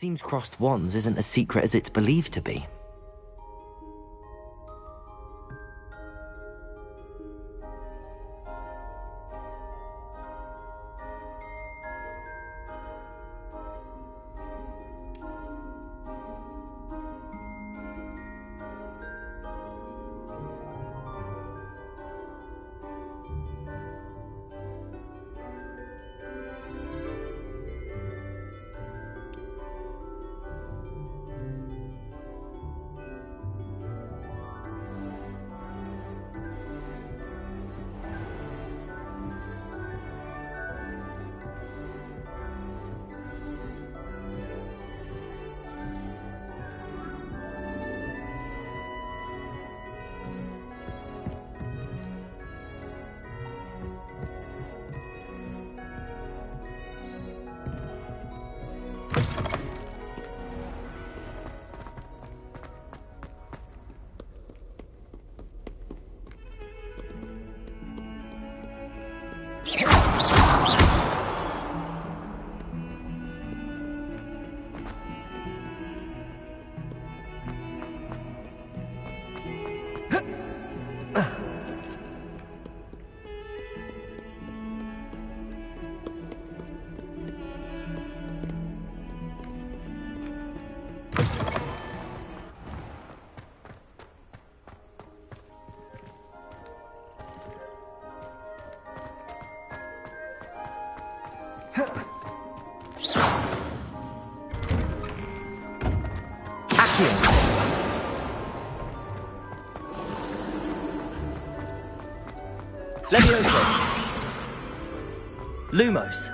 Seems crossed wands isn't as secret as it's believed to be. Levioso. Lumos.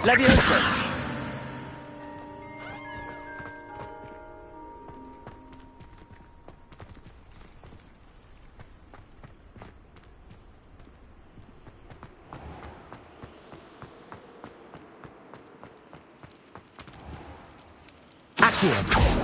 Levioso. Accio.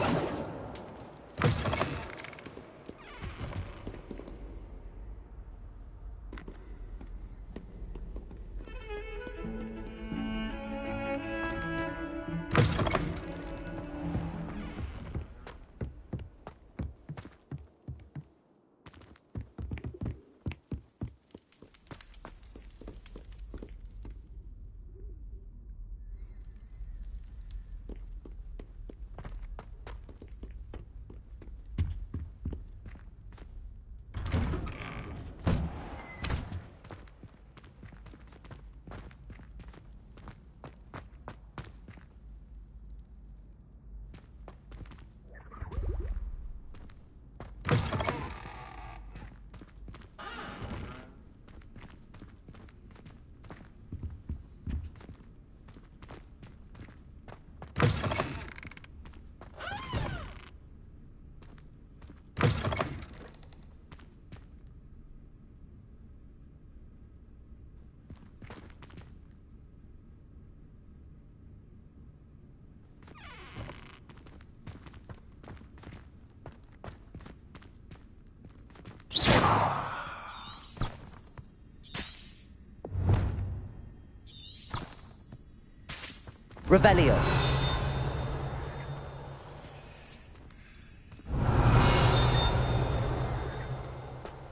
Revelio.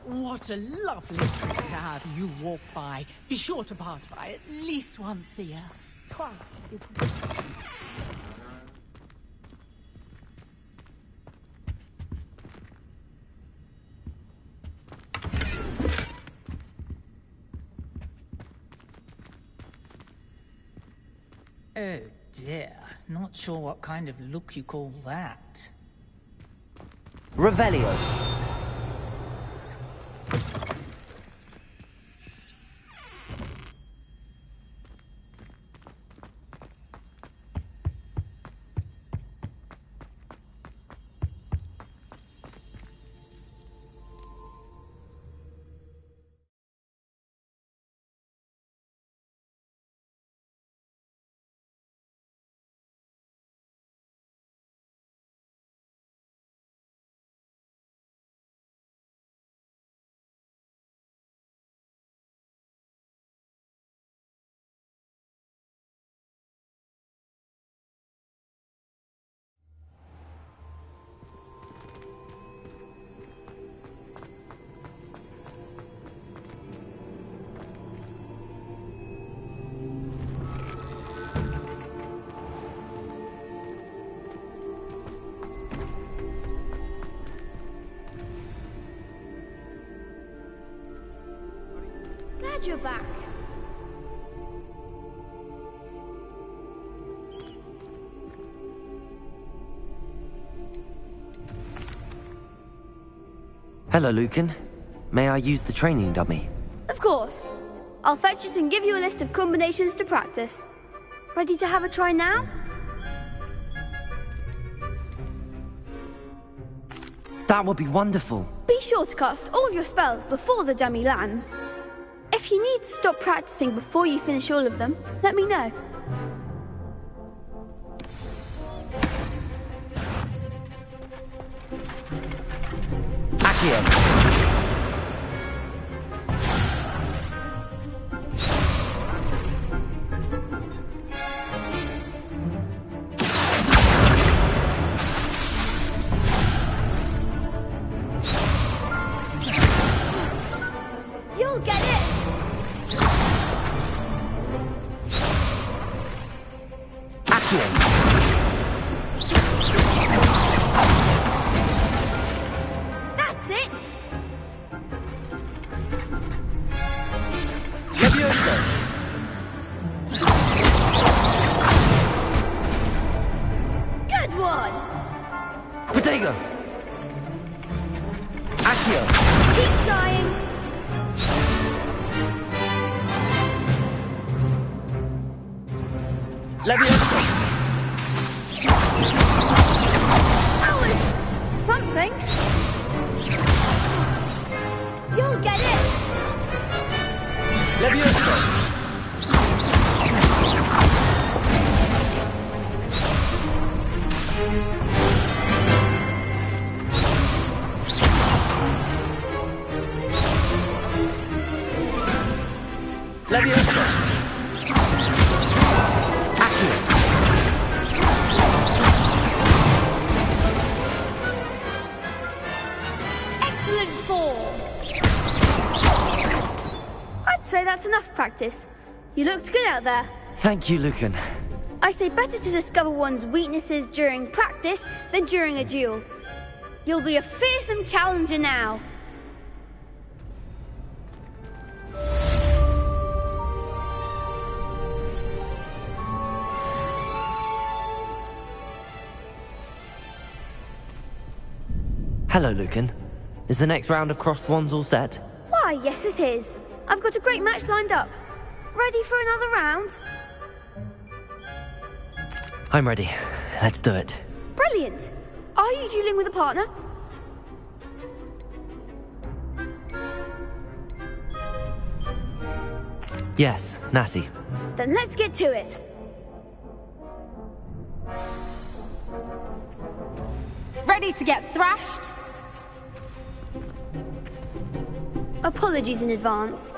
What a lovely tree to have you walk by. Be sure to pass by at least once a year. Quite. Not sure what kind of look you call that. Revelio. Glad you're back. Hello, Lucan. May I use the training dummy? Of course. I'll fetch it and give you a list of combinations to practice. Ready to have a try now? That would be wonderful. Be sure to cast all your spells before the dummy lands. If you need to stop practicing before you finish all of them, let me know. Accio. You'll get it! Accio. That's it! Levioso. Good one! Protego. Accio. Keep trying! Levioso. That was something. You'll get it! Levioso. Levioso. Accio. Excellent form! I'd say that's enough practice. You looked good out there. Thank you, Lucan. I say better to discover one's weaknesses during practice than during a duel. You'll be a fearsome challenger now. Hello, Lucan. Is the next round of crossed wands all set? Why, yes it is. I've got a great match lined up. Ready for another round? I'm ready. Let's do it. Brilliant. Are you dueling with a partner? Yes, Natty. Then let's get to it. Ready to get thrashed? Apologies in advance.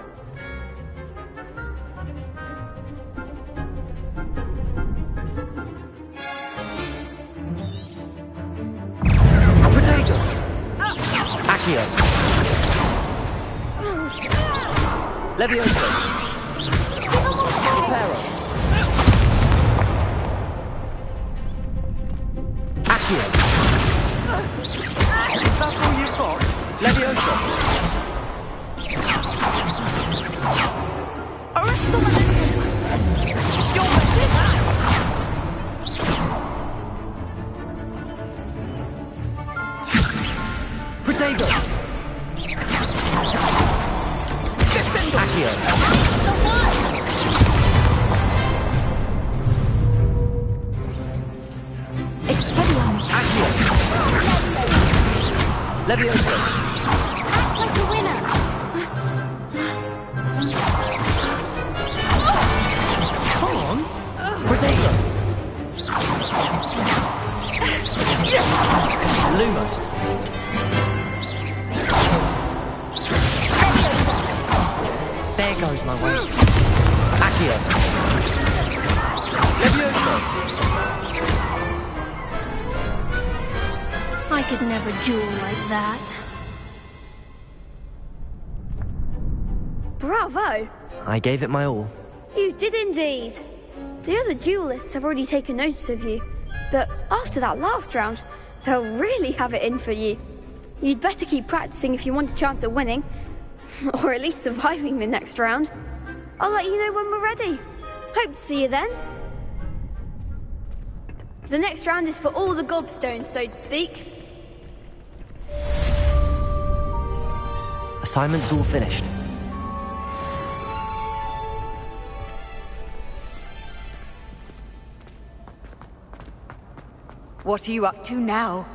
Protego. Accio. Levioso. Reparo. Accio. That's all you've got? Levioso. Arresto momentum. You're ready. Protego! Accio! Expelliarmus. Accio! Levioso! Act like a winner. Come on! Protego! Lumos! There goes my way. Accio! Levioso! I could never duel like that. Bravo! I gave it my all. You did indeed. The other duelists have already taken notice of you, but after that last round, they'll really have it in for you. You'd better keep practicing if you want a chance at winning, or at least surviving the next round. I'll let you know when we're ready. Hope to see you then. The next round is for all the gobstones, so to speak. Assignment's all finished. What are you up to now?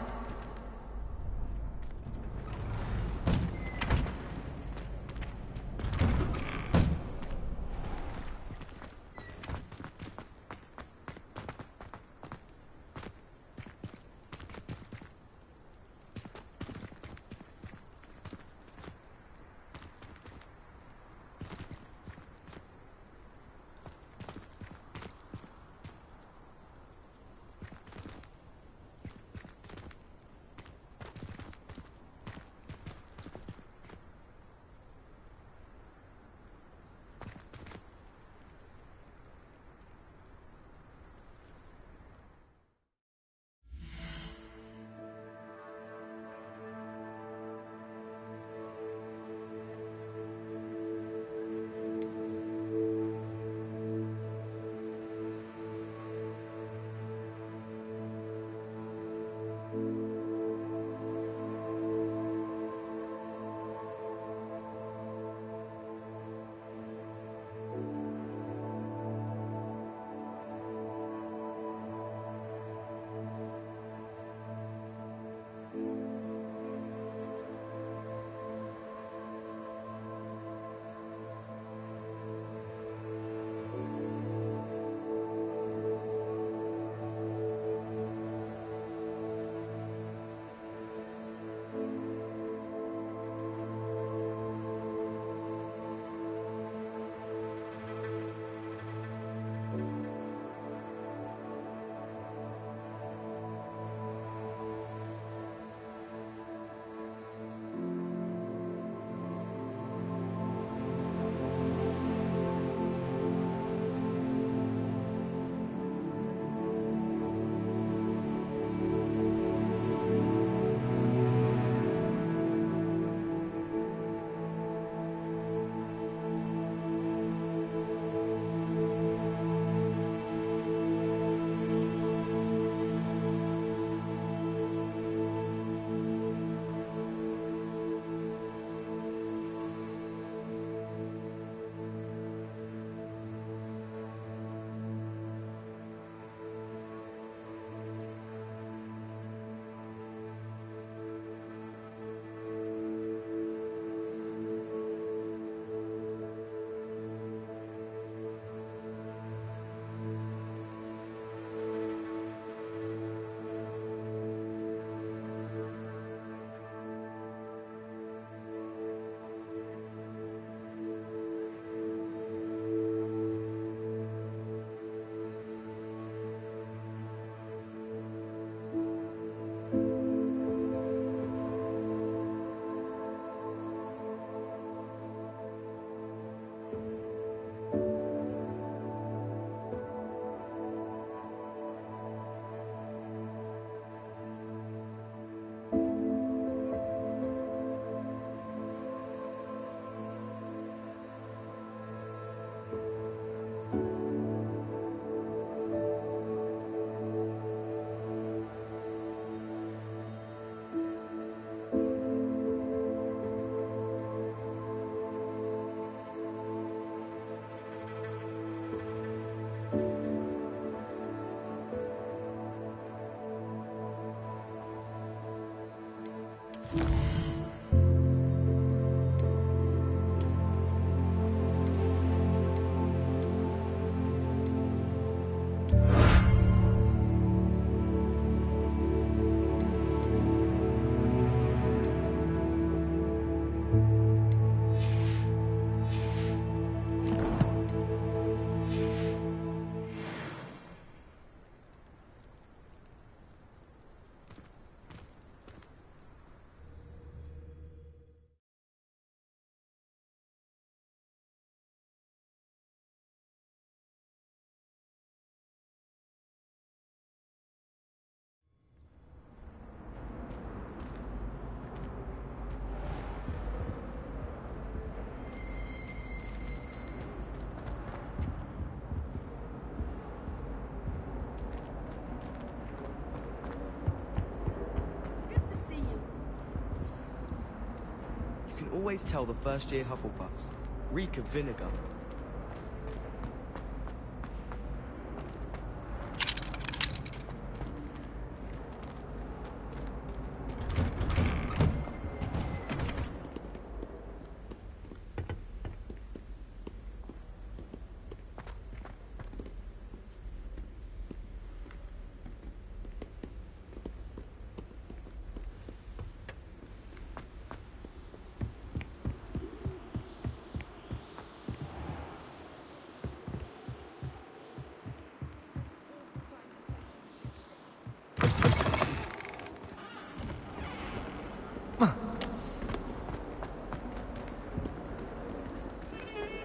You can always tell the first-year Hufflepuffs. Reek of vinegar.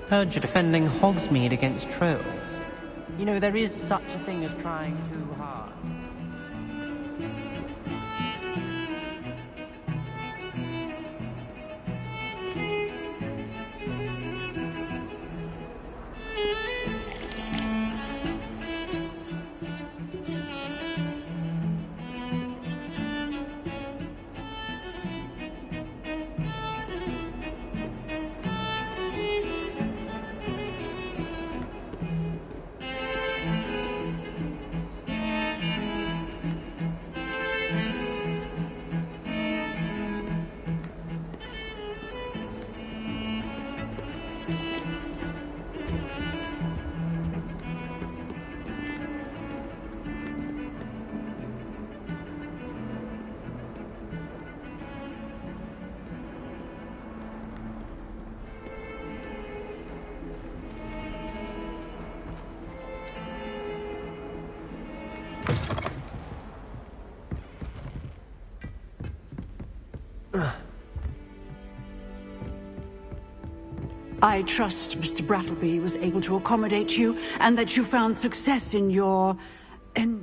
Heard you're defending Hogsmeade against trolls. You know, there is such a thing as trying too hard. I trust Mr. Brattleby was able to accommodate you, and that you found success in your...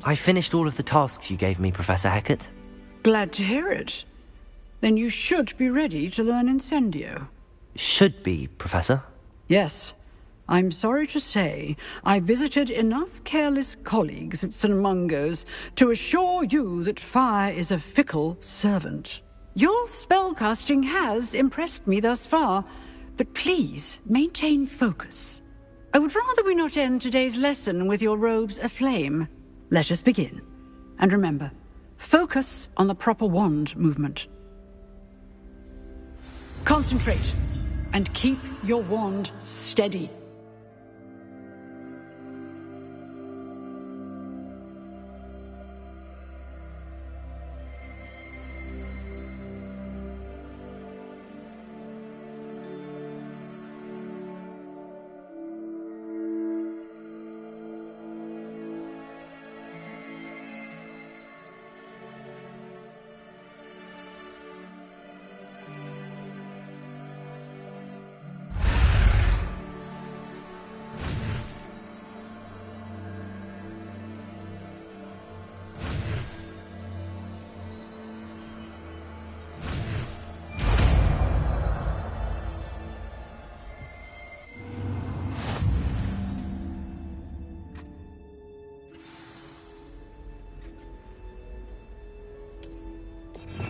I finished all of the tasks you gave me, Professor Hecat. Glad to hear it. Then you should be ready to learn Incendio. Should be, Professor. Yes. I'm sorry to say, I visited enough careless colleagues at St. Mungo's to assure you that fire is a fickle servant. Your spellcasting has impressed me thus far, but please maintain focus. I would rather we not end today's lesson with your robes aflame. Let us begin. And remember, focus on the proper wand movement. Concentrate, and keep your wand steady.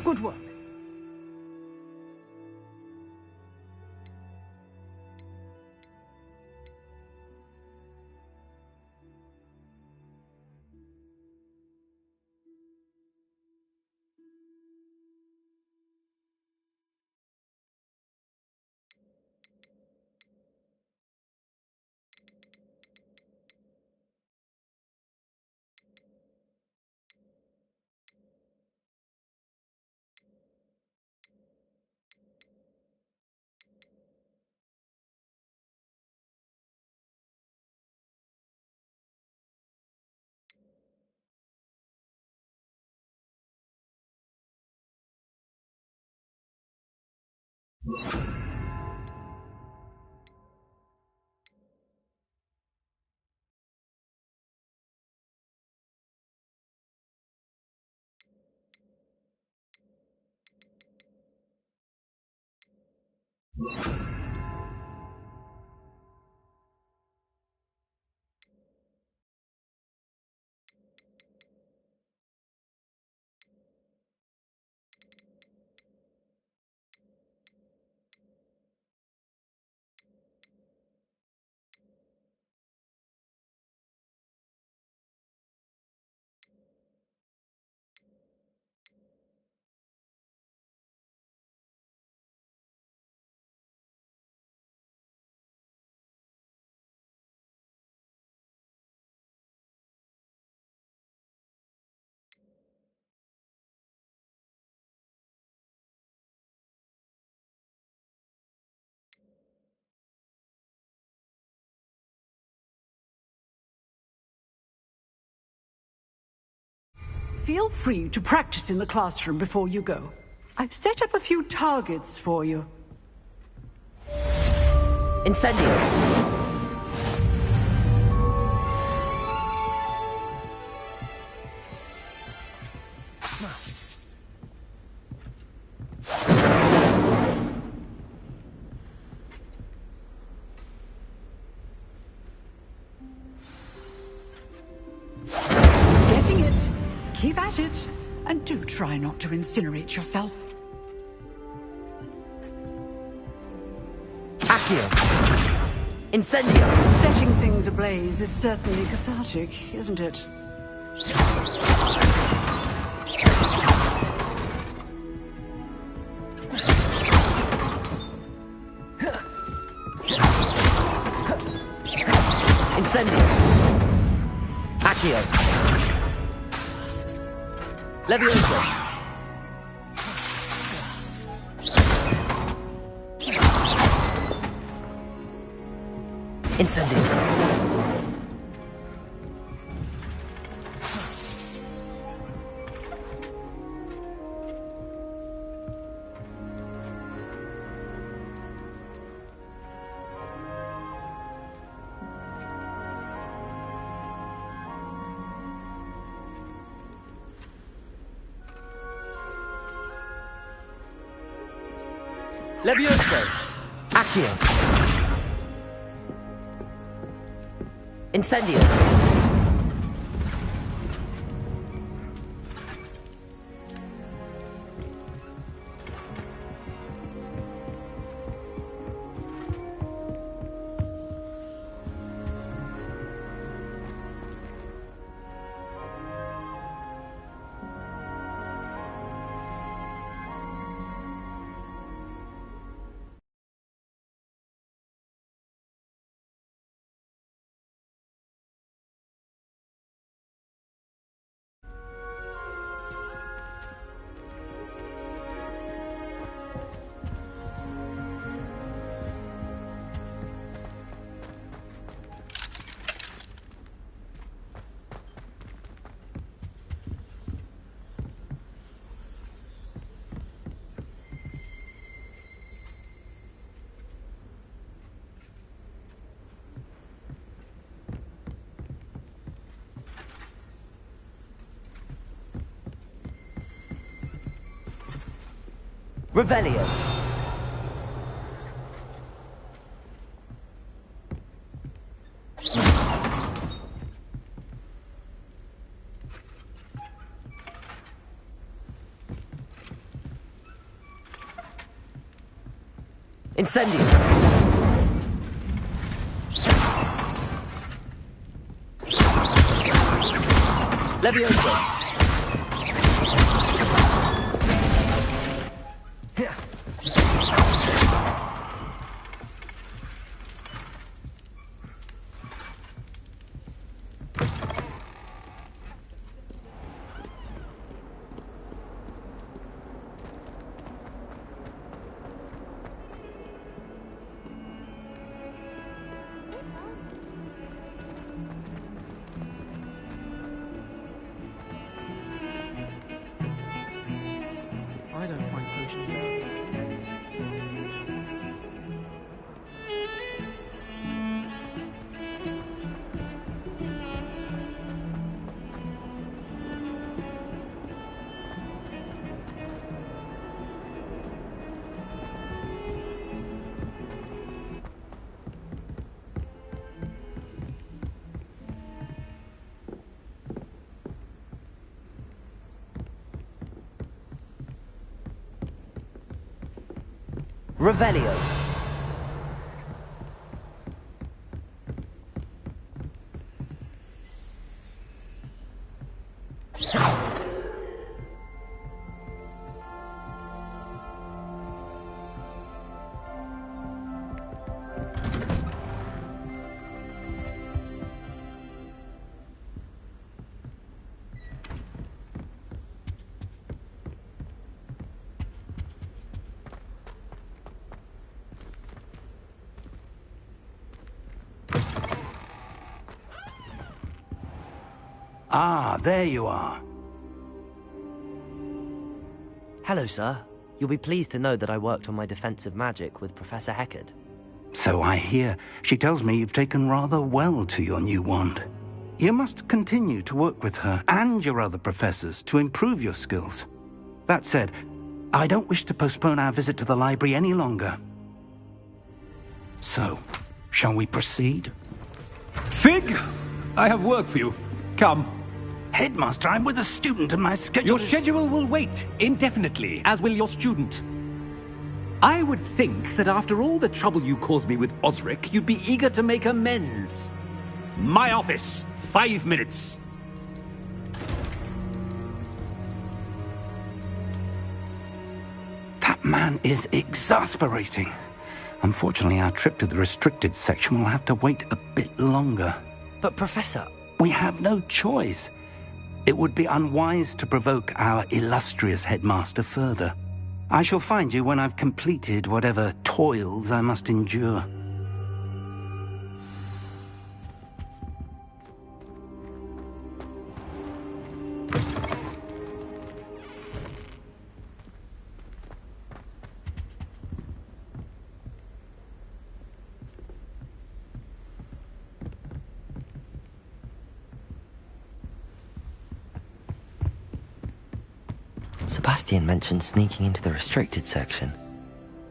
Good work. Feel free to practice in the classroom before you go. I've set up a few targets for you. Incendio! Getting it. Keep at it. And do try not to incinerate yourself. Accio! Incendio! Setting things ablaze is certainly cathartic, isn't it? Incendio! Accio! Levioso! Incendio! Levioso! Accio! Incendio! Revelio! Incendio! Levioso! Revelio. Ah, there you are. Hello, sir. You'll be pleased to know that I worked on my defensive magic with Professor Heckard. So I hear. She tells me you've taken rather well to your new wand. You must continue to work with her and your other professors to improve your skills. That said, I don't wish to postpone our visit to the library any longer. So, shall we proceed? Fig! I have work for you. Come. Headmaster, I'm with a student and my schedule Your schedule will wait indefinitely, as will your student. I would think that after all the trouble you caused me with Osric, you'd be eager to make amends. My office, 5 minutes. That man is exasperating. Unfortunately, our trip to the restricted section will have to wait a bit longer. But, Professor... We have no choice. It would be unwise to provoke our illustrious headmaster further. I shall find you when I've completed whatever toils I must endure. Sebastian mentioned sneaking into the restricted section.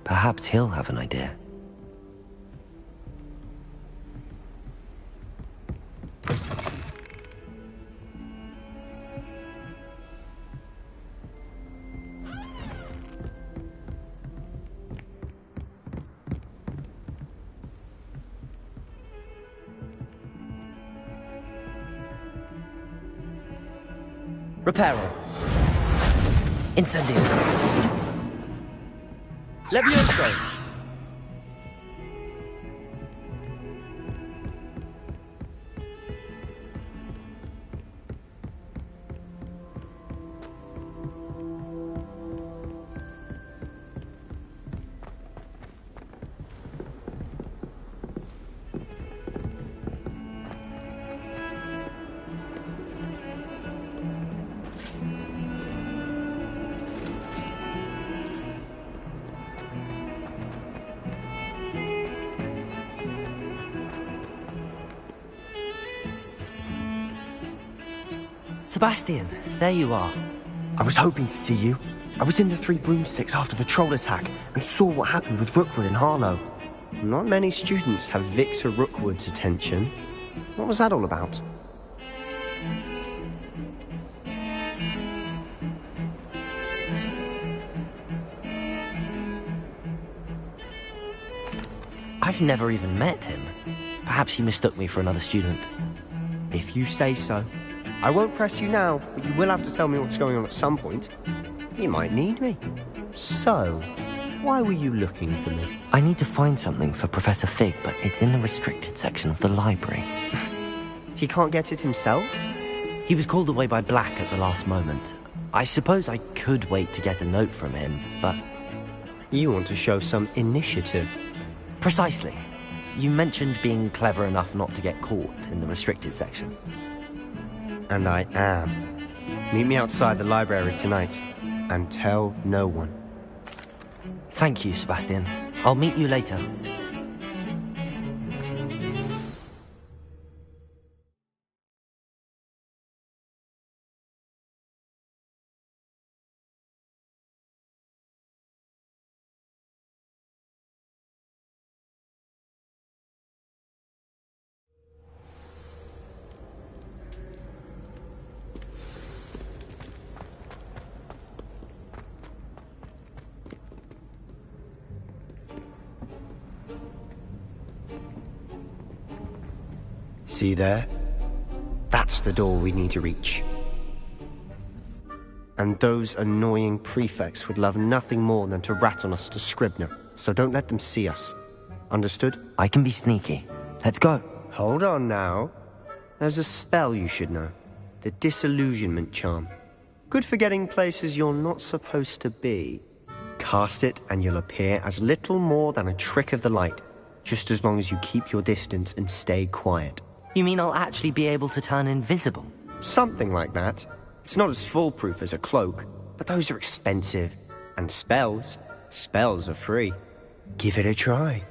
Perhaps he'll have an idea. Reparo. Incendio. Levioso. Sebastian, there you are. I was hoping to see you. I was in the Three Broomsticks after the troll attack and saw what happened with Rookwood and Harlow. Not many students have Victor Rookwood's attention. What was that all about? I've never even met him. Perhaps he mistook me for another student. If you say so. I won't press you now, but you will have to tell me what's going on at some point. You might need me. So, why were you looking for me? I need to find something for Professor Fig, but it's in the restricted section of the library. He can't get it himself? He was called away by Black at the last moment. I suppose I could wait to get a note from him, but... You want to show some initiative. Precisely. You mentioned being clever enough not to get caught in the restricted section. And I am. Meet me outside the library tonight, and tell no one. Thank you, Sebastian. I'll meet you later. See there? That's the door we need to reach. And those annoying prefects would love nothing more than to rat on us to Scribner, so don't let them see us. Understood? I can be sneaky. Let's go. Hold on now. There's a spell you should know. The Disillusionment Charm. Good for getting places you're not supposed to be. Cast it and you'll appear as little more than a trick of the light, just as long as you keep your distance and stay quiet. You mean I'll actually be able to turn invisible? Something like that. It's not as foolproof as a cloak, but those are expensive. And spells are free. Give it a try.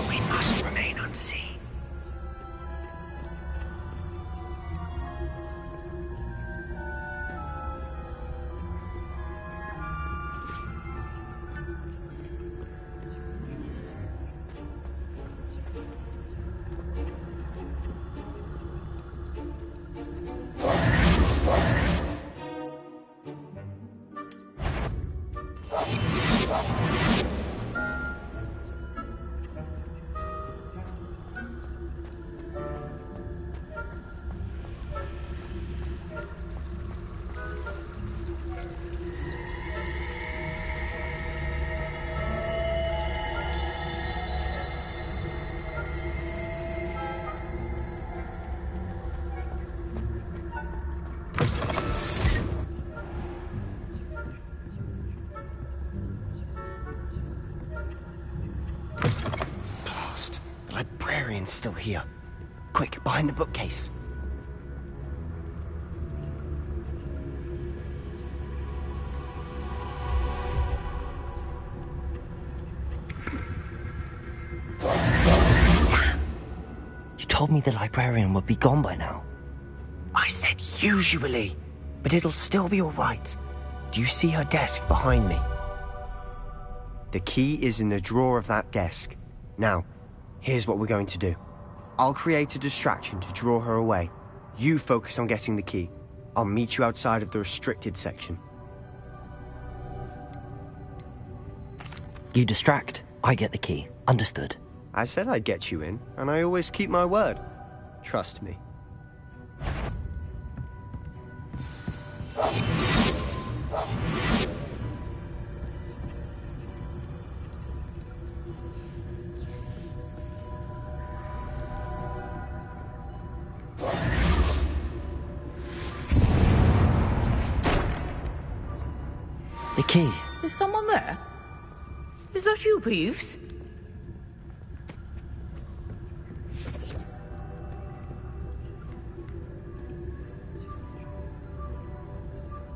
We must remain unseen. Librarian's still here. Quick, behind the bookcase. You told me the librarian would be gone by now. I said usually, but it'll still be all right. Do you see her desk behind me? The key is in the drawer of that desk. Now, here's what we're going to do. I'll create a distraction to draw her away. You focus on getting the key. I'll meet you outside of the restricted section. You distract, I get the key. Understood. I said I'd get you in, and I always keep my word. Trust me. The key. Is someone there? Is that you, Peeves?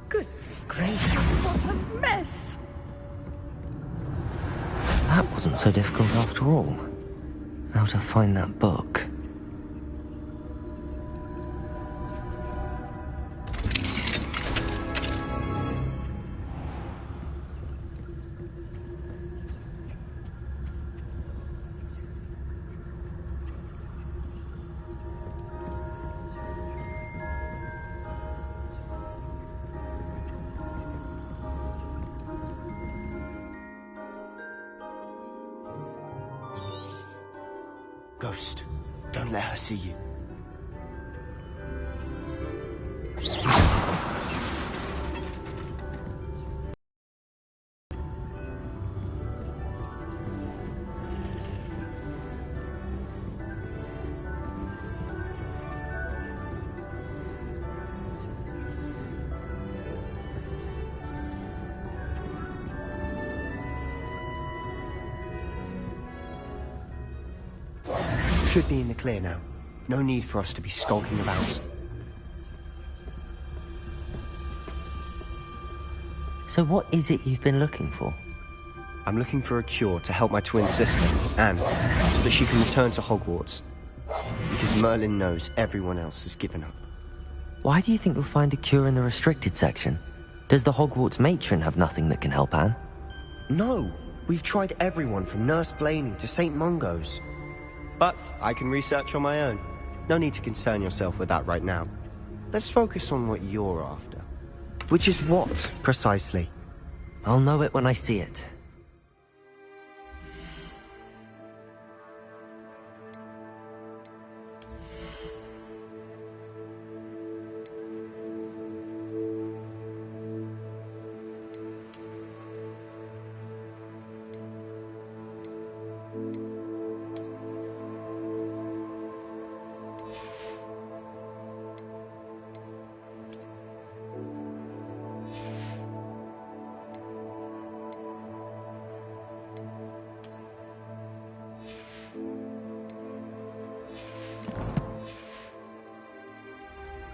Goodness gracious, what a mess! That wasn't so difficult after all. How to find that book. Ghost, don't let her see you. Should be in the clear now. No need for us to be skulking about. So what is it you've been looking for? I'm looking for a cure to help my twin sister, Anne, so that she can return to Hogwarts. Because Merlin knows everyone else has given up. Why do you think you'll find a cure in the restricted section? Does the Hogwarts matron have nothing that can help Anne? No! We've tried everyone from Nurse Blaney to St. Mungo's. But I can research on my own. No need to concern yourself with that right now. Let's focus on what you're after. Which is what, precisely? I'll know it when I see it.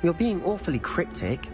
You're being awfully cryptic.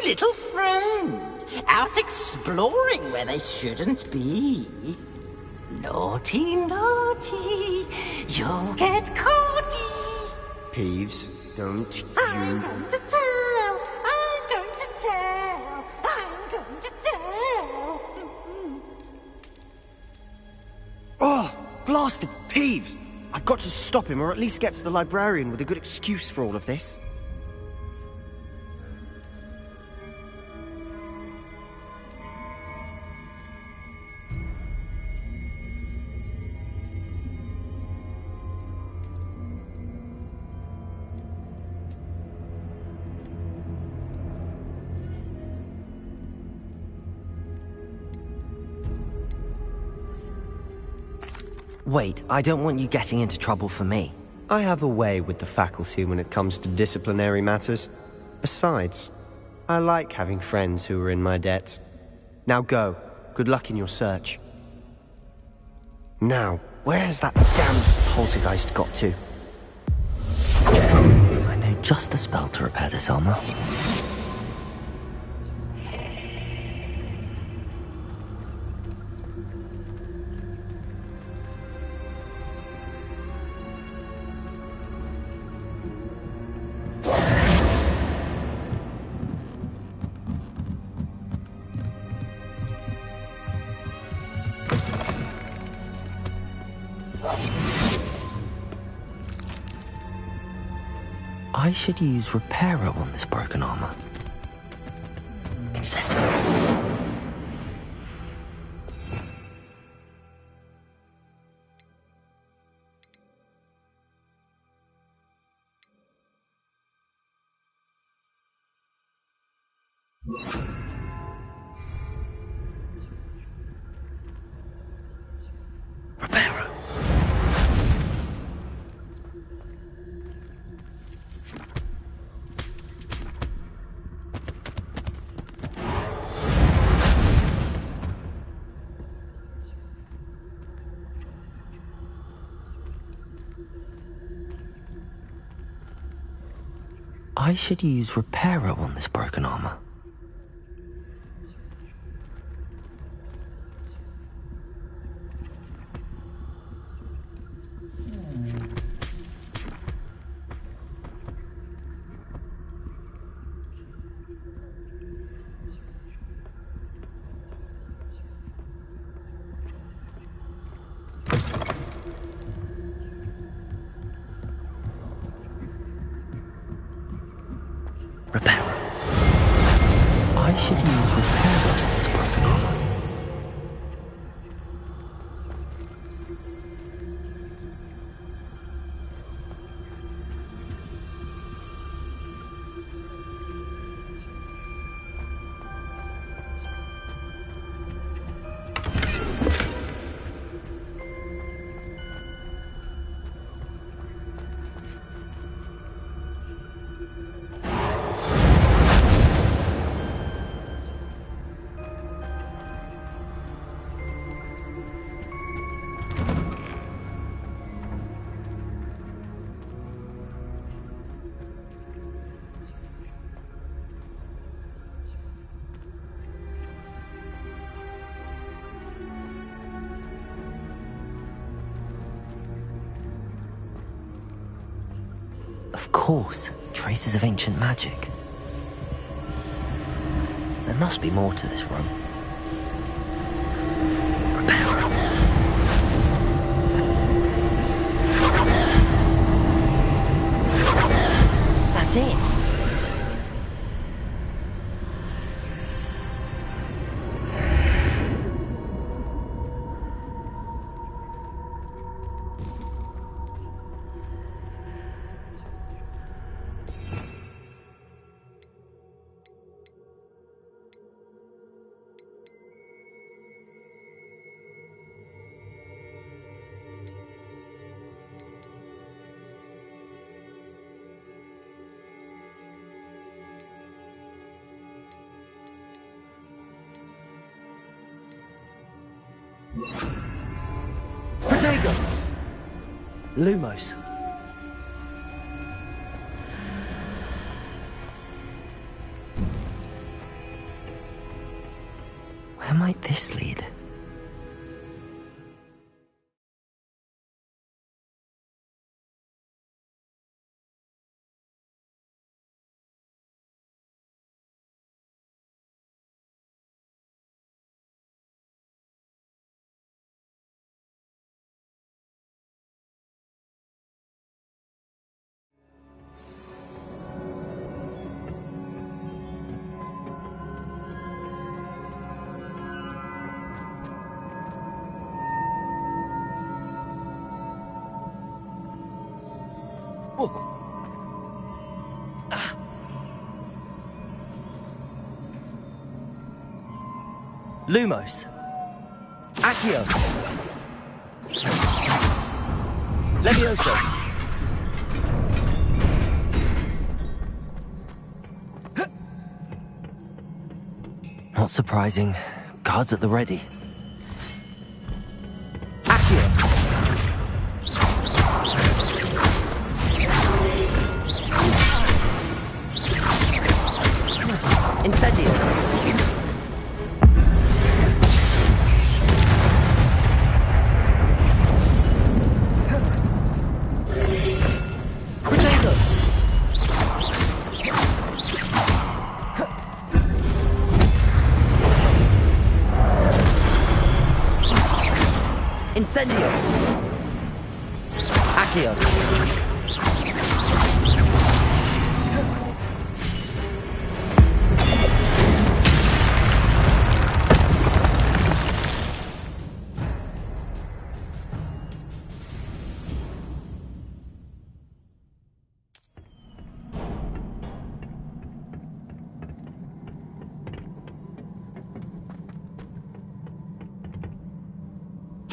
little friend, out exploring where they shouldn't be. Naughty, naughty, you'll get caughty. Peeves, don't you... I'm going to tell, I'm going to tell, I'm going to tell. Oh, blasted Peeves! I've got to stop him, or at least get to the librarian with a good excuse for all of this. Wait, I don't want you getting into trouble for me. I have a way with the faculty when it comes to disciplinary matters. Besides, I like having friends who are in my debt. Now go. Good luck in your search. Now, where's that damned poltergeist got to? I know just the spell to repair this armor. I should use Repairer on this broken armor. Instead. Repairer. I should use Repairer on this broken armor. Repairer. I should use Repairer on this broken armor. Of course, traces of ancient magic. There must be more to this room. Repairer. That's it. Protego! Lumos. Where might this lead? Lumos. Accio. Levioso. Not surprising. Guards at the ready. Incendio. Protego. Incendio. Accio.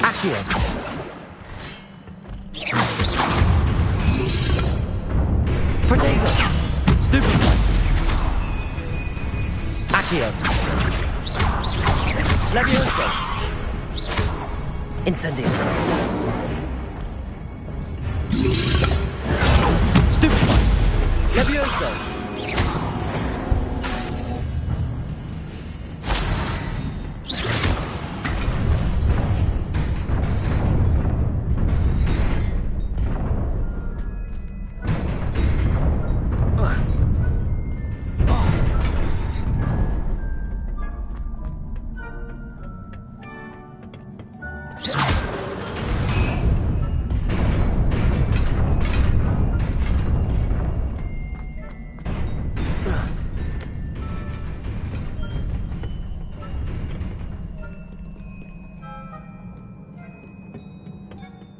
Accio. Protego. Stupid. Accio. Levioso. Incendio. Stupid. Levioso.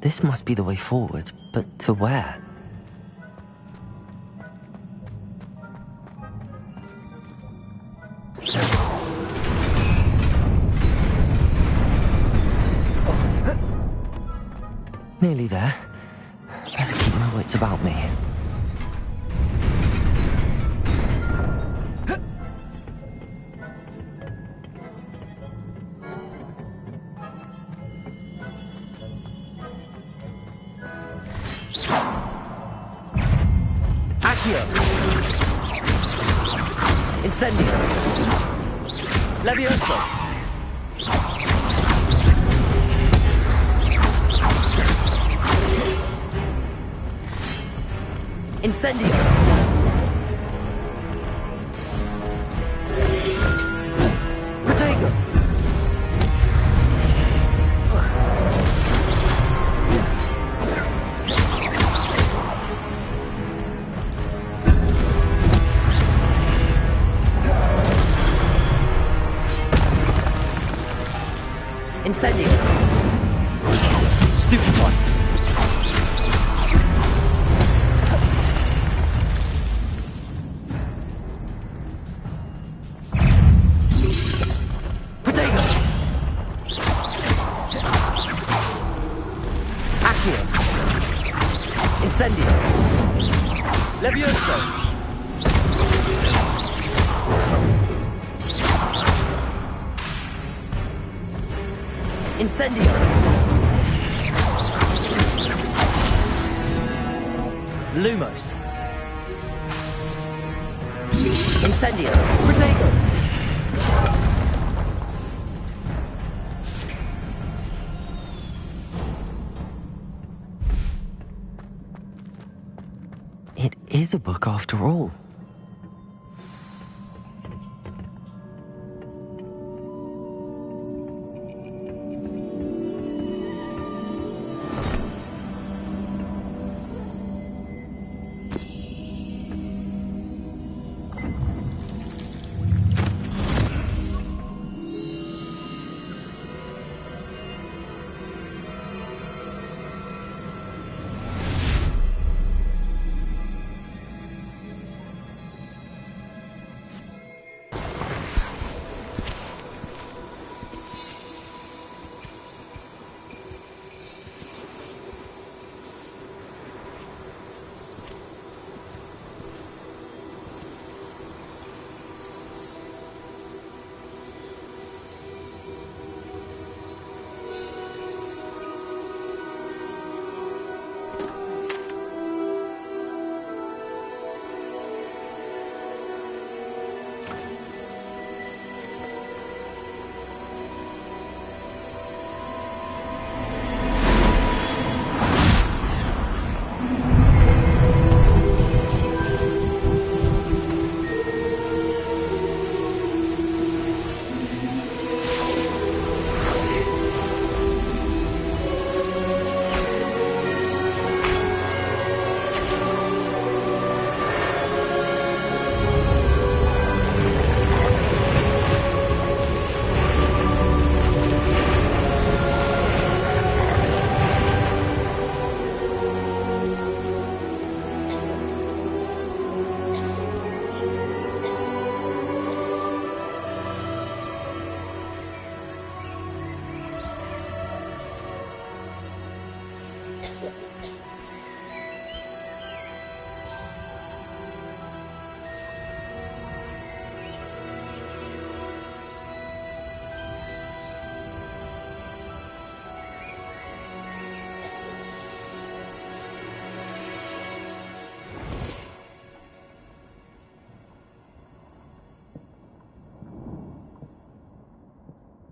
This must be the way forward, but to where? Nearly there. Let's keep my wits about me. Incendio. Levioso. Incendio. Protego. Incendio. Stupid one. Protego. Accio. Incendio. Levioso. Incendio. Lumos. Incendio. Protego. It is a book after all.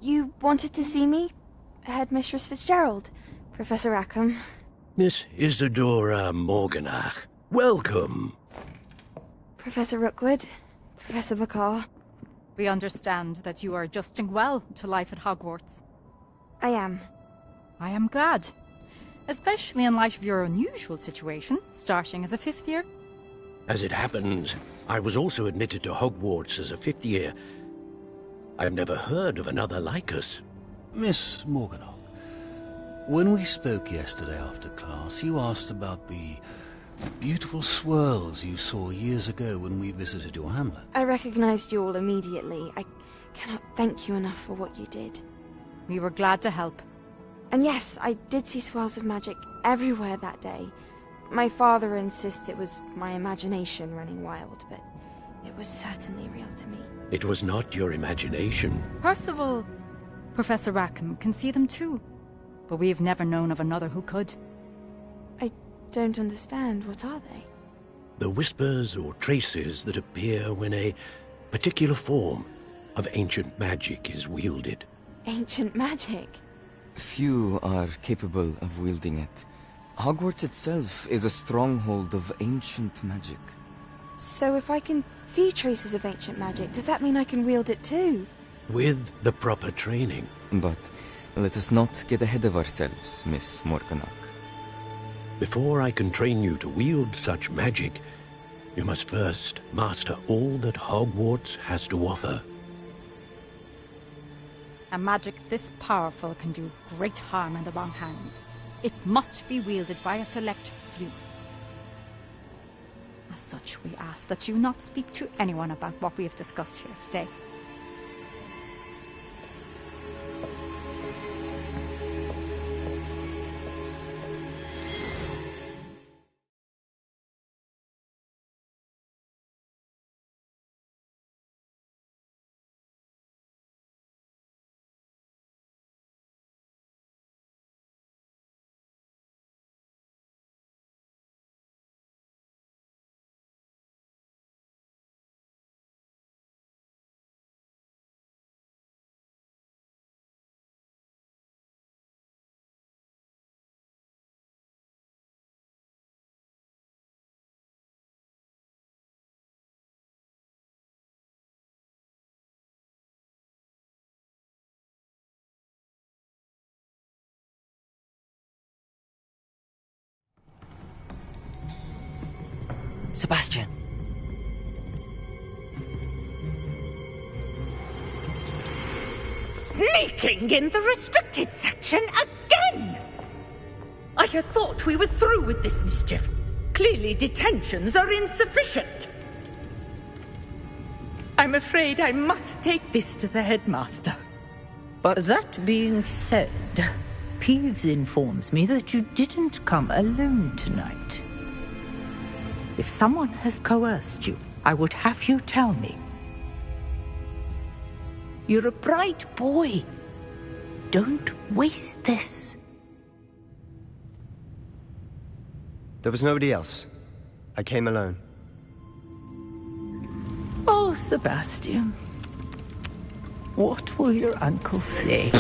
You wanted to see me? Headmistress Fitzgerald, Professor Rackham. Miss Isadora Morganach, welcome. Professor Rookwood, Professor McCaw. We understand that you are adjusting well to life at Hogwarts. I am. I am glad. Especially in light of your unusual situation, starting as a 5th year. As it happens, I was also admitted to Hogwarts as a 5th year. I've never heard of another like us. Miss Morganach, when we spoke yesterday after class, you asked about the beautiful swirls you saw years ago when we visited your hamlet. I recognized you all immediately. I cannot thank you enough for what you did. We were glad to help. And yes, I did see swirls of magic everywhere that day. My father insists it was my imagination running wild, but it was certainly real to me. It was not your imagination. Percival, Professor Rackham can see them too. But we've never known of another who could. I don't understand. What are they? The whispers or traces that appear when a particular form of ancient magic is wielded. Ancient magic? Few are capable of wielding it. Hogwarts itself is a stronghold of ancient magic. So if I can see traces of ancient magic, does that mean I can wield it too? With the proper training. But let us not get ahead of ourselves, Miss Morganach. Before I can train you to wield such magic, you must first master all that Hogwarts has to offer. A magic this powerful can do great harm in the wrong hands. It must be wielded by a select few. As such, we ask that you not speak to anyone about what we have discussed here today. Sebastian. Sneaking in the restricted section again! I had thought we were through with this mischief. Clearly detentions are insufficient. I'm afraid I must take this to the headmaster. But that being said, Peeves informs me that you didn't come alone tonight. If someone has coerced you, I would have you tell me. You're a bright boy. Don't waste this. There was nobody else. I came alone. Oh, Sebastian. What will your uncle say?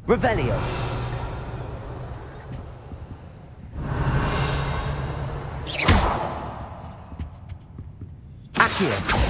Revelio. Accio.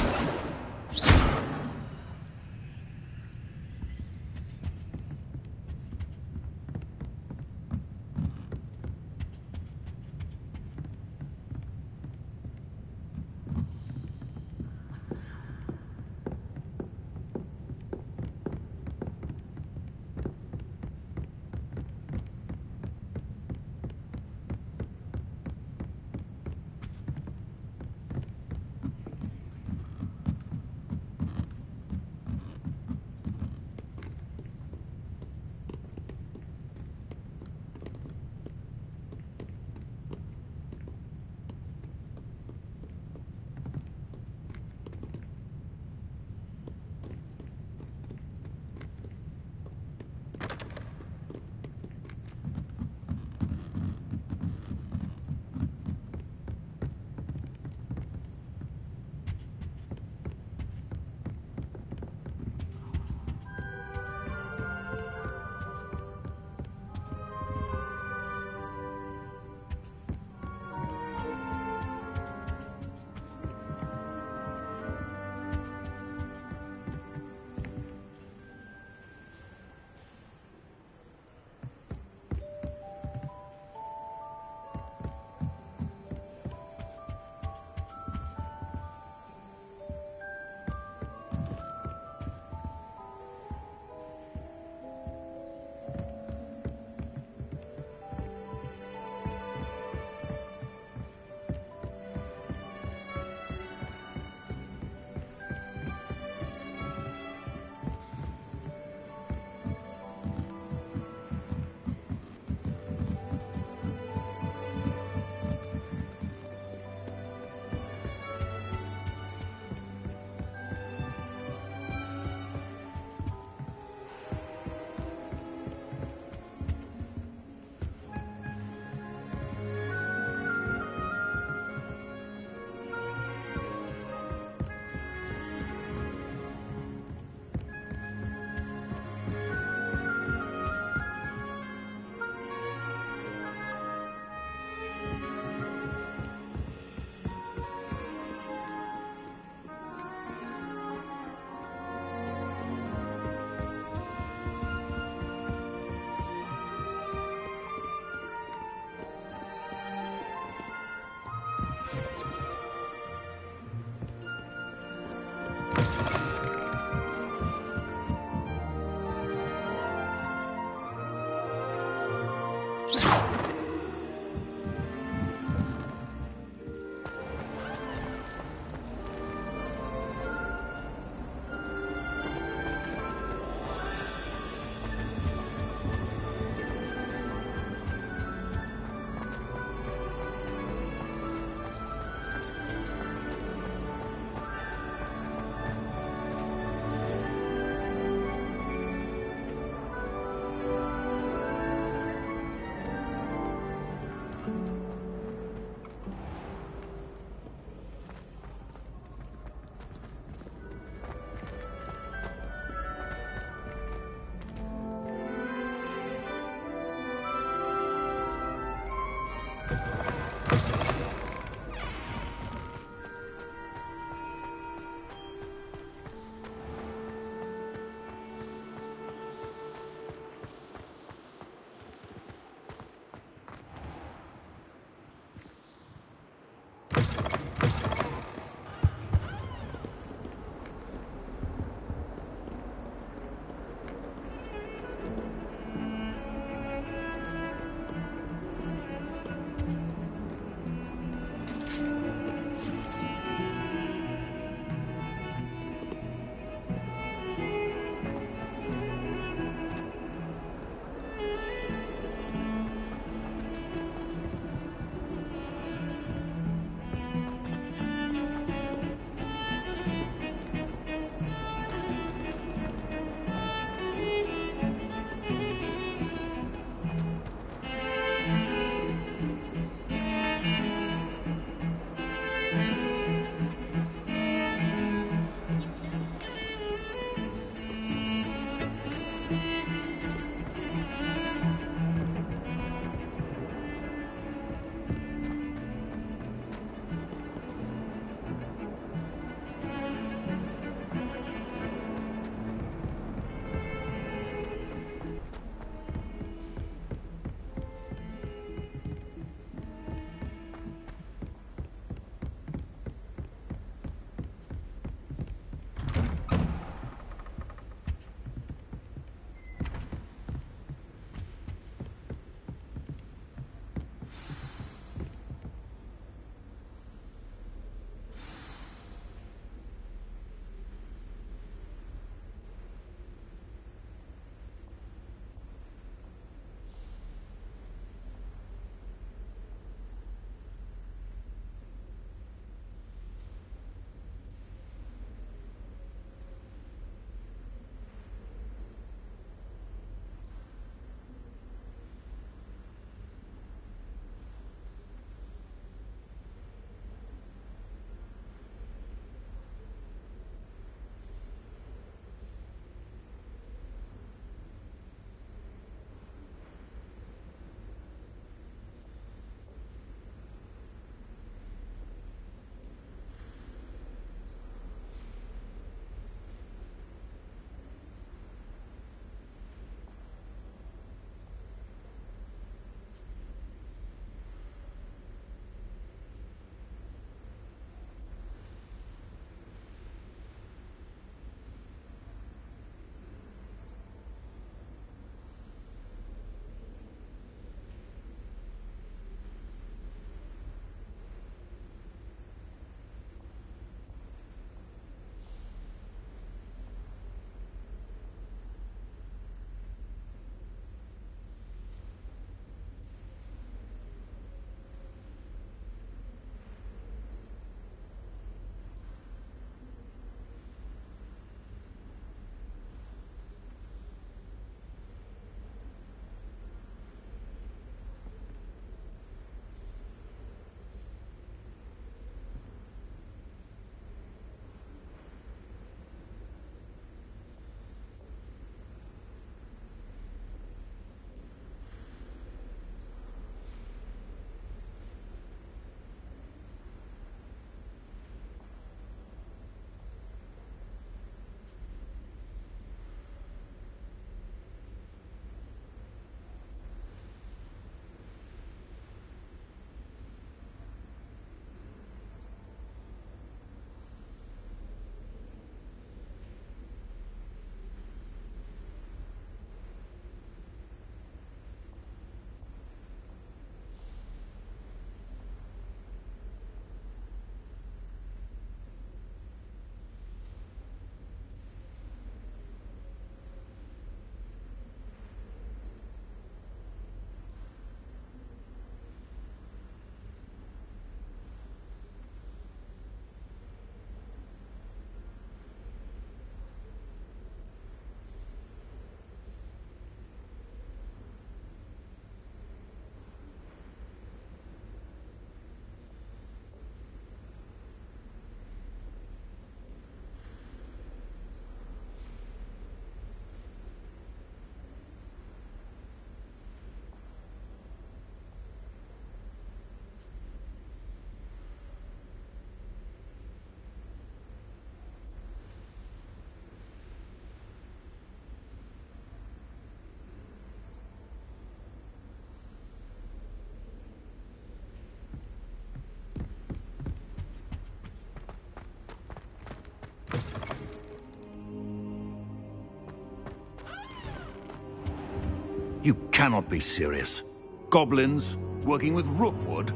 You cannot be serious. Goblins working with Rookwood?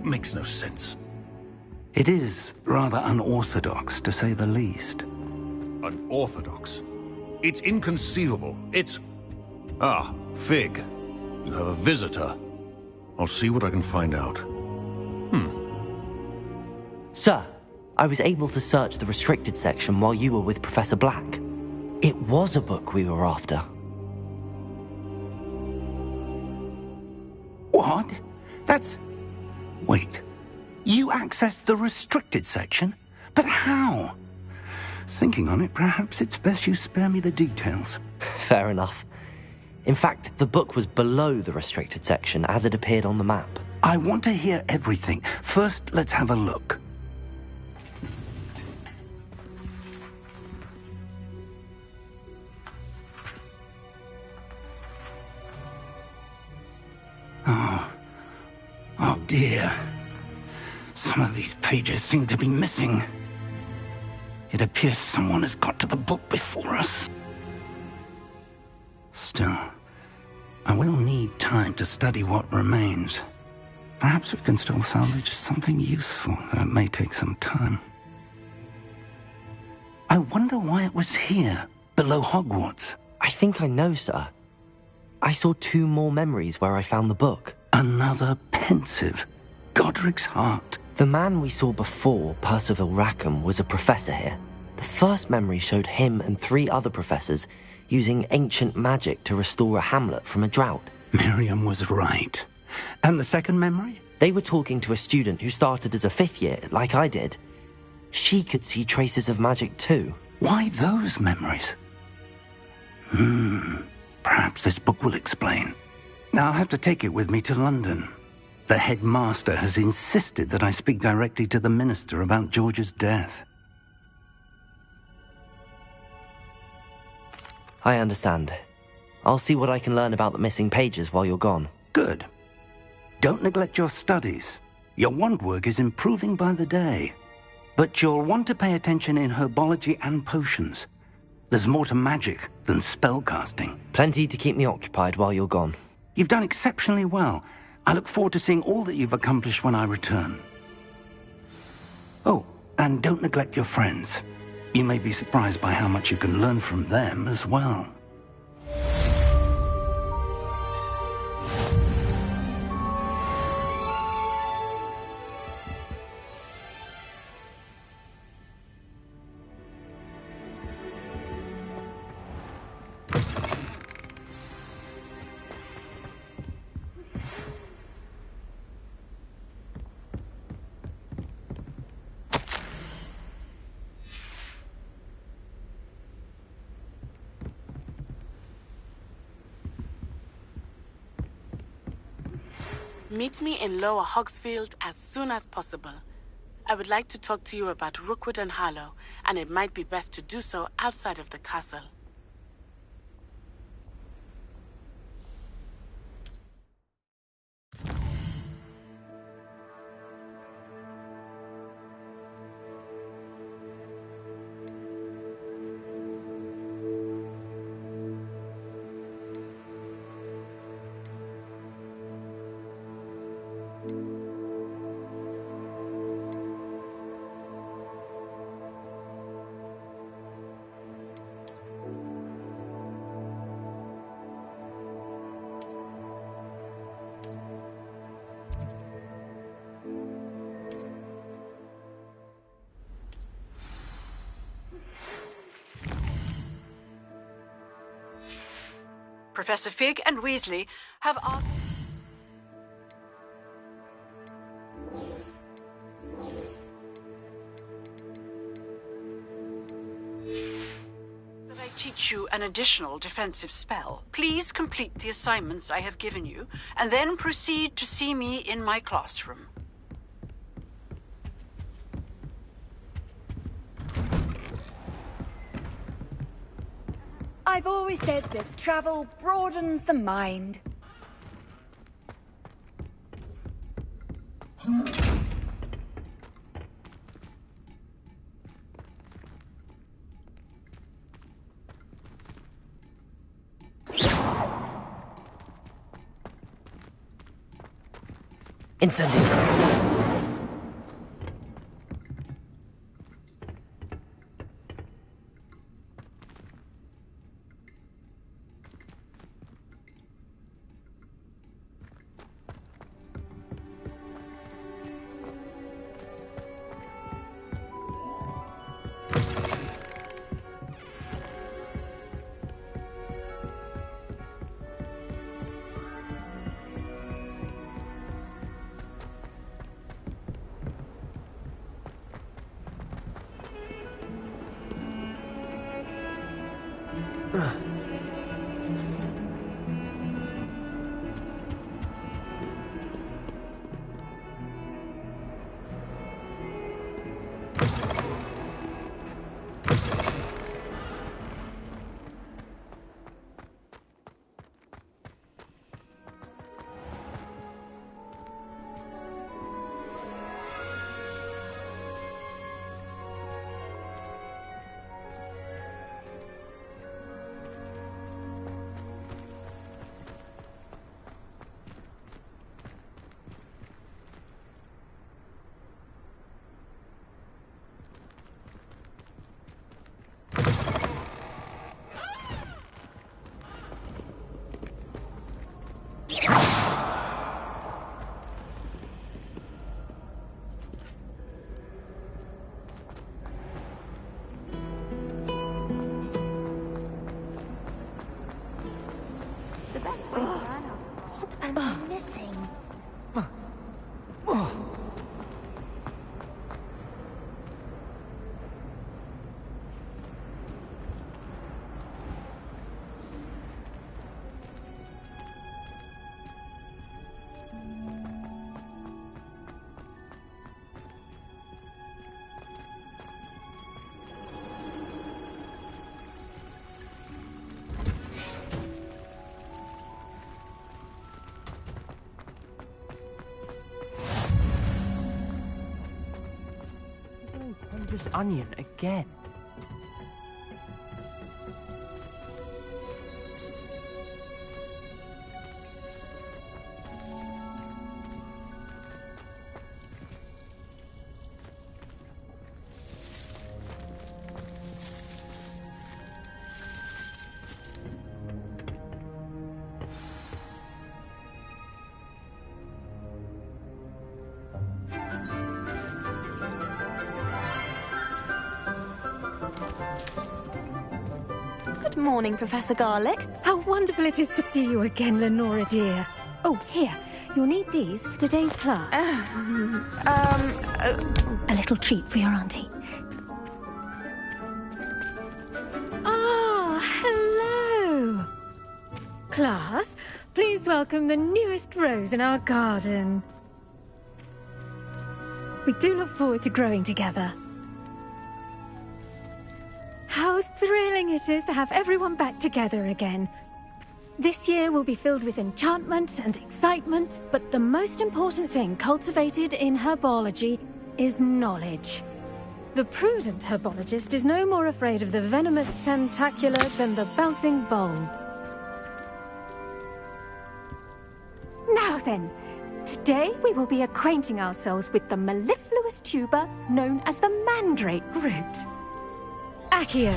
Makes no sense. It is rather unorthodox, to say the least. Unorthodox? It's inconceivable. It's... Ah, Fig. You have a visitor. I'll see what I can find out. Sir, I was able to search the restricted section while you were with Professor Black. It was a book we were after. What? That's... Wait. You accessed the restricted section? But how? Thinking on it, perhaps it's best you spare me the details. Fair enough. In fact, the book was below the restricted section as it appeared on the map. I want to hear everything. First, let's have a look. Oh dear. Some of these pages seem to be missing. It appears someone has got to the book before us. Still, I will need time to study what remains. Perhaps we can still salvage something useful, though it may take some time. I wonder why it was here, below Hogwarts. I think I know, sir. I saw 2 more memories where I found the book. Another pensive. Godric's heart. The man we saw before, Percival Rackham, was a professor here. The first memory showed him and 3 other professors using ancient magic to restore a hamlet from a drought. Miriam was right. And the second memory? They were talking to a student who started as a 5th year, like I did. She could see traces of magic too. Why those memories? Perhaps this book will explain. I'll have to take it with me to London. The headmaster has insisted that I speak directly to the minister about George's death. I understand. I'll see what I can learn about the missing pages while you're gone. Good. Don't neglect your studies. Your wand work is improving by the day. But you'll want to pay attention in herbology and potions. There's more to magic than spellcasting. Plenty to keep me occupied while you're gone. You've done exceptionally well. I look forward to seeing all that you've accomplished when I return. Oh, and don't neglect your friends. You may be surprised by how much you can learn from them as well. Meet me in Lower Hogsfield as soon as possible. I would like to talk to you about Rookwood and Harlow, and it might be best to do so outside of the castle. Professor Fig and Weasley have asked that I teach you an additional defensive spell. Please complete the assignments I have given you, and then proceed to see me in my classroom. I've always said that travel broadens the mind. Incendio. Dangerous onion again. Good morning, Professor Garlick. How wonderful it is to see you again, Lenora dear. Oh, here. You'll need these for today's class. A little treat for your auntie. Ah, hello. Class, please welcome the newest rose in our garden. We do look forward to growing together. How thrilling it is to have everyone back together again. This year will be filled with enchantment and excitement, but the most important thing cultivated in herbology is knowledge. The prudent herbologist is no more afraid of the venomous tentacula than the bouncing bulb. Now then, today we will be acquainting ourselves with the mellifluous tuber known as the mandrake root. Accio.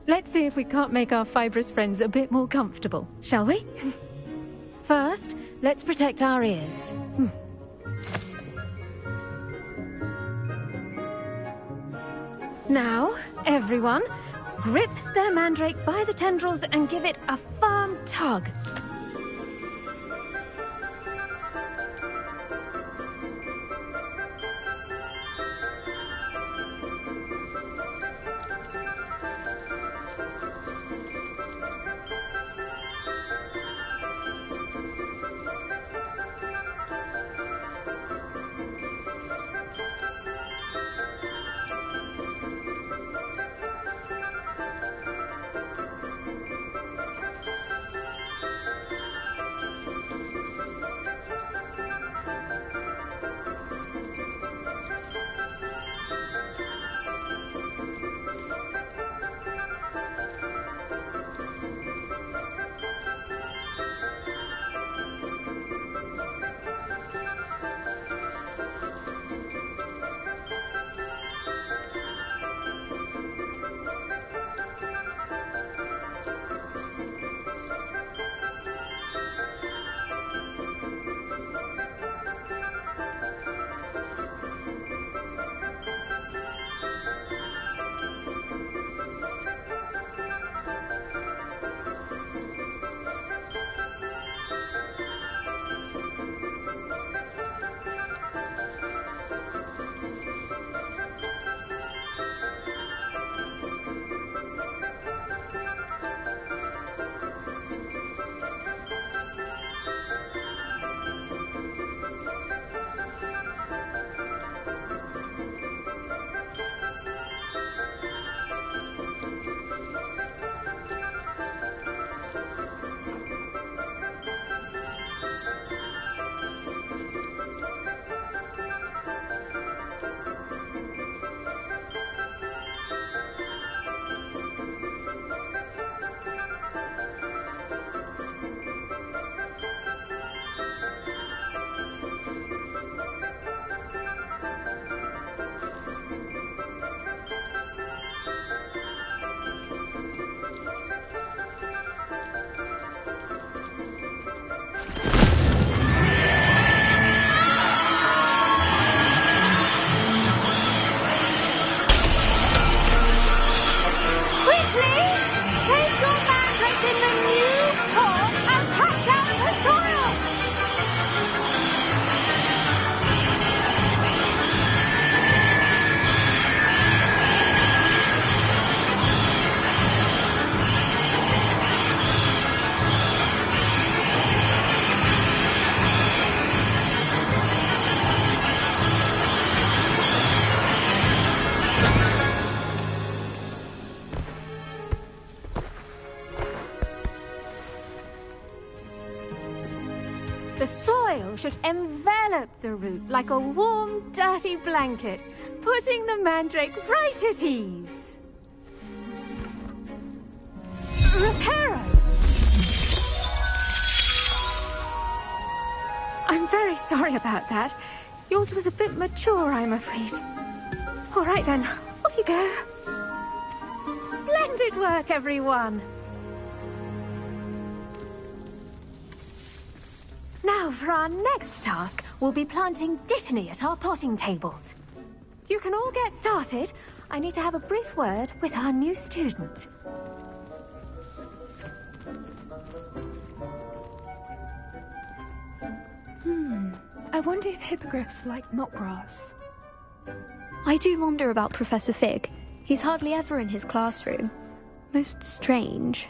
Let's see if we can't make our fibrous friends a bit more comfortable, shall we? First, let's protect our ears. Now, everyone, grip their mandrake by the tendrils and give it a firm tug. spell should envelop the root like a warm, dirty blanket, putting the mandrake right at ease. Reparo! I'm very sorry about that. Yours was a bit mature, I'm afraid. All right then, off you go. Splendid work, everyone. Now, for our next task, we'll be planting Dittany at our potting tables. You can all get started. I need to have a brief word with our new student. I wonder if hippogriffs like knotgrass. I do wonder about Professor Fig. He's hardly ever in his classroom. Most strange.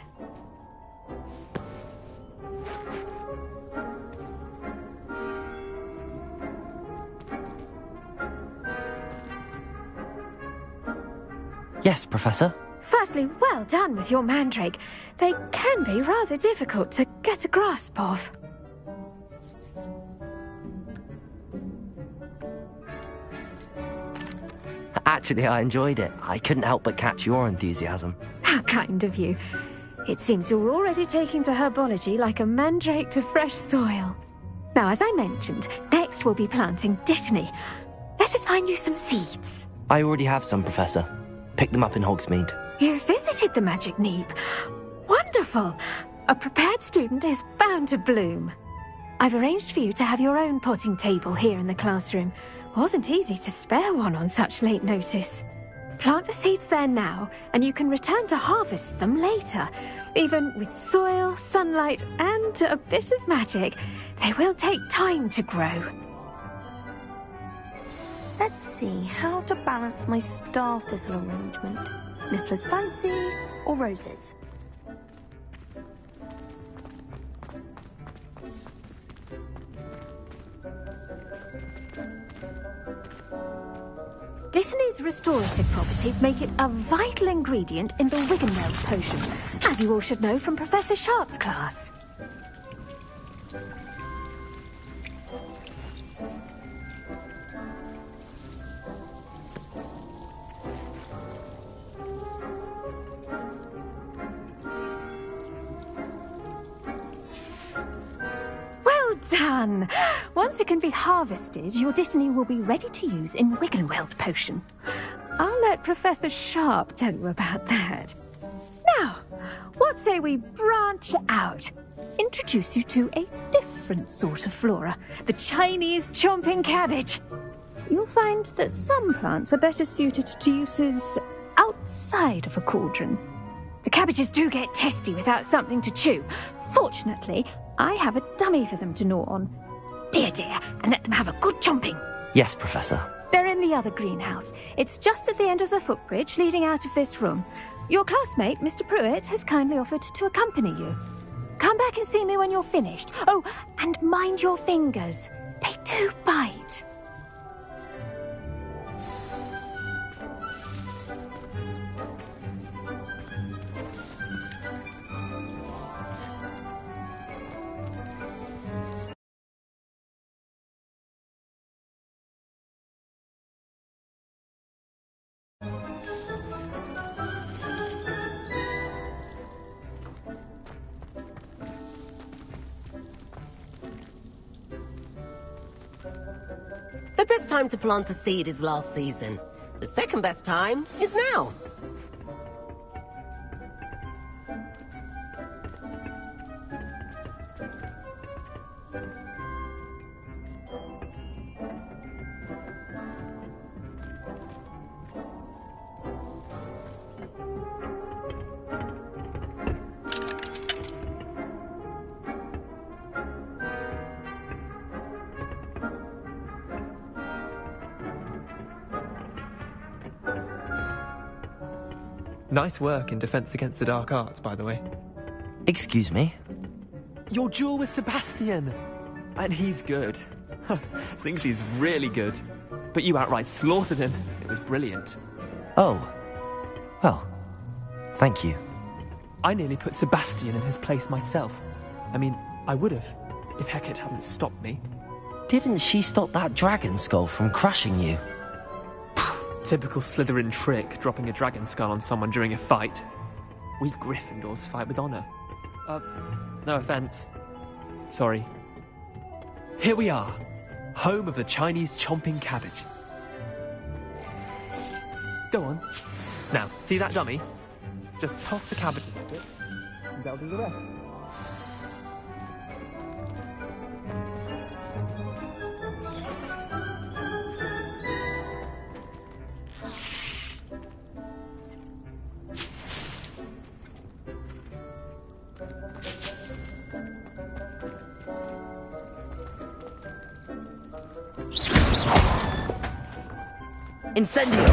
Yes, Professor. Firstly, well done with your mandrake. They can be rather difficult to get a grasp of. Actually, I enjoyed it. I couldn't help but catch your enthusiasm. How kind of you. It seems you're already taking to herbology like a mandrake to fresh soil. Now, as I mentioned, next we'll be planting Dittany. Let us find you some seeds. I already have some, Professor. Picked them up in Hogsmeade. You visited the Magic Neep. Wonderful! A prepared student is bound to bloom. I've arranged for you to have your own potting table here in the classroom. Wasn't easy to spare one on such late notice. Plant the seeds there now, and you can return to harvest them later. Even with soil, sunlight, and a bit of magic, they will take time to grow. Let's see how to balance my star thistle arrangement. Niffler's fancy or roses? Dittany's restorative properties make it a vital ingredient in the Wiggenweld potion, as you all should know from Professor Sharp's class. Done! Once it can be harvested, your Dittany will be ready to use in Wiggenweld potion. I'll let Professor Sharp tell you about that. Now, what say we branch out? Introduce you to a different sort of flora, the Chinese chomping cabbage. You'll find that some plants are better suited to uses outside of a cauldron. The cabbages do get testy without something to chew. Fortunately, I have a dummy for them to gnaw on. Be a dear and let them have a good chomping. Yes, Professor. They're in the other greenhouse. It's just at the end of the footbridge leading out of this room. Your classmate, Mr. Pruitt, has kindly offered to accompany you. Come back and see me when you're finished. Oh, and mind your fingers. They do bite. The best time to plant a seed is last season. The second best time is now. Nice work in Defense Against the Dark Arts, by the way. Excuse me? Your duel with Sebastian! And he's good. Thinks he's really good. But you outright slaughtered him. It was brilliant. Oh. Well, thank you. I nearly put Sebastian in his place myself. I mean, I would have, if Hecate hadn't stopped me. Didn't she stop that dragon skull from crushing you? Typical Slytherin trick, dropping a dragon skull on someone during a fight. We Gryffindors fight with honor. No offense. Sorry. Here we are, home of the Chinese chomping cabbage. Go on. Now, see that dummy? Just toss the cabbages a bit, and that'll do the rest. Incendio!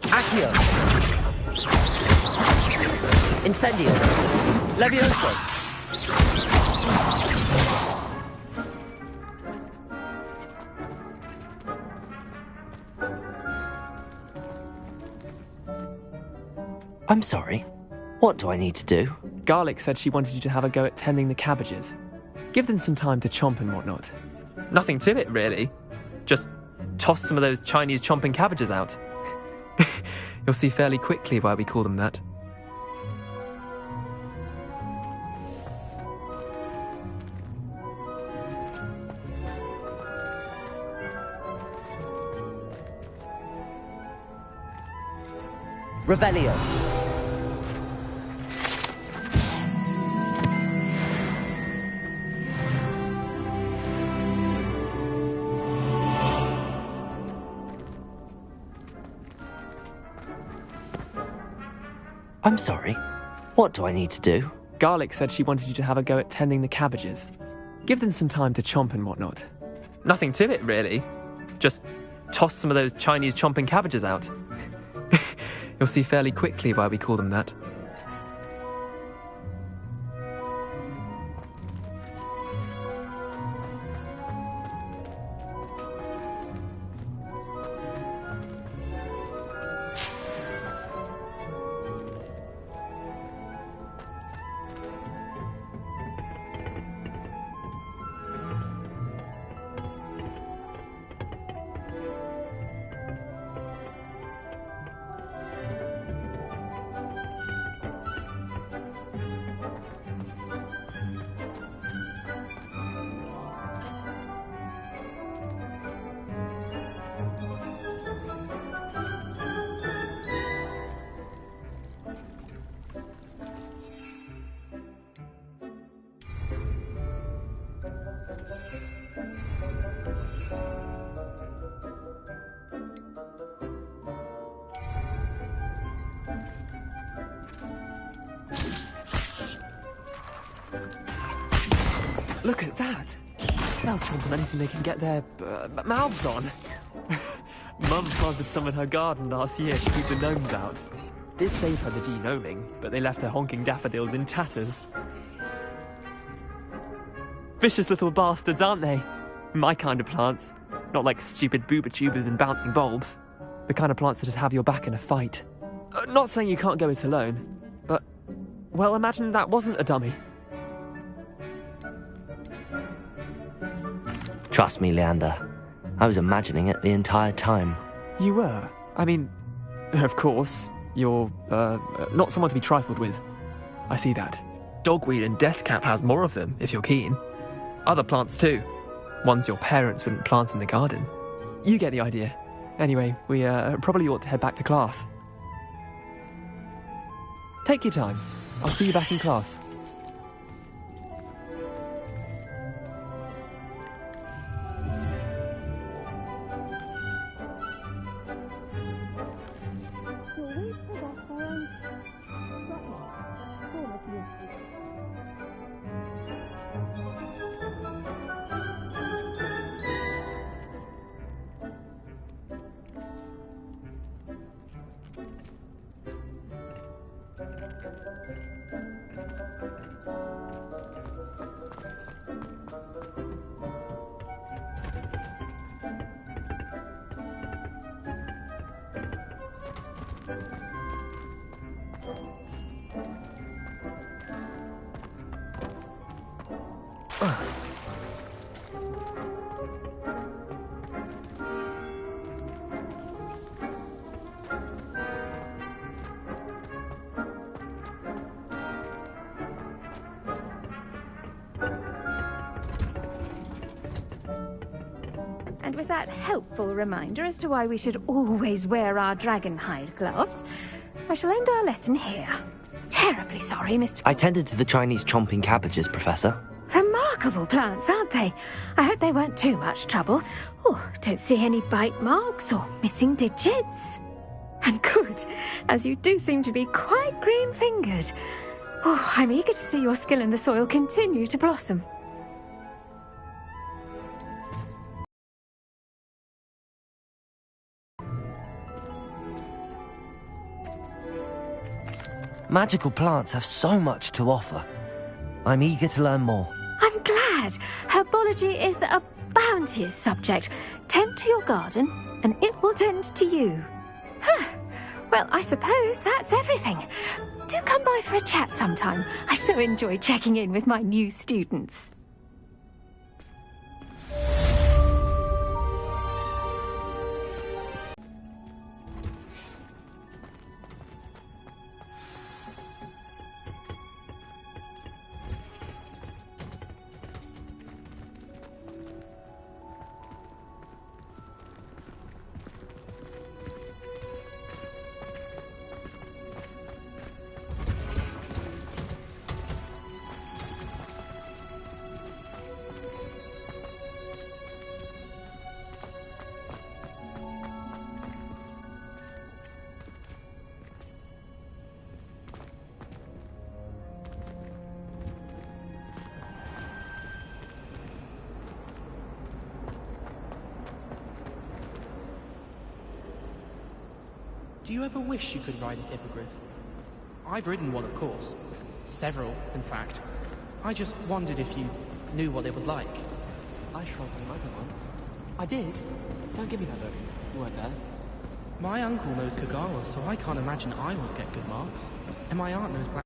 Accio! Incendio! Levioso! I'm sorry. What do I need to do? Garlic said she wanted you to have a go at tending the cabbages. Give them some time to chomp and whatnot. Nothing to it, really. Just toss some of those Chinese chomping cabbages out. You'll see fairly quickly why we call them that. Revelio. I'm sorry. What do I need to do? Garlic said she wanted you to have a go at tending the cabbages. Give them some time to chomp and whatnot. Nothing to it, really. Just toss some of those Chinese chomping cabbages out. You'll see fairly quickly why we call them that. Look at that! They'll chomp on anything they can get their mouths on. Mum planted some in her garden last year to keep the gnomes out. Did save her the de-gnoming, but they left her honking daffodils in tatters. Vicious little bastards, aren't they? My kind of plants. Not like stupid booba tubers and bouncing bulbs. The kind of plants that'd have your back in a fight. Not saying you can't go it alone, but, well, imagine that wasn't a dummy. Trust me, Leander. I was imagining it the entire time. You were? I mean, of course, you're, not someone to be trifled with. I see that. Dogweed and deathcap has more of them, if you're keen. Other plants too. Ones your parents wouldn't plant in the garden. You get the idea. Anyway, we, probably ought to head back to class. Take your time. I'll see you back in class. And with that helpful reminder as to why we should always wear our dragon hide gloves, I shall end our lesson here. Terribly sorry, Mr. I tended to the Chinese chomping cabbages, Professor. Remarkable plants, aren't they? I hope they weren't too much trouble. Oh, don't see any bite marks or missing digits. And good, as you do seem to be quite green-fingered. Oh, I'm eager to see your skill in the soil continue to blossom. Magical plants have so much to offer. I'm eager to learn more. I'm glad. Herbology is a bounteous subject. Tend to your garden, and it will tend to you. Well, I suppose that's everything. Do come by for a chat sometime. I so enjoy checking in with my new students. Do you ever wish you could ride a hippogriff? I've ridden one, of course. Several, in fact. I just wondered if you knew what it was like. I tried my mother once. I did. Don't give me that look. You weren't there. My uncle knows Kagawa, so I can't imagine I won't get good marks. And my aunt knows black.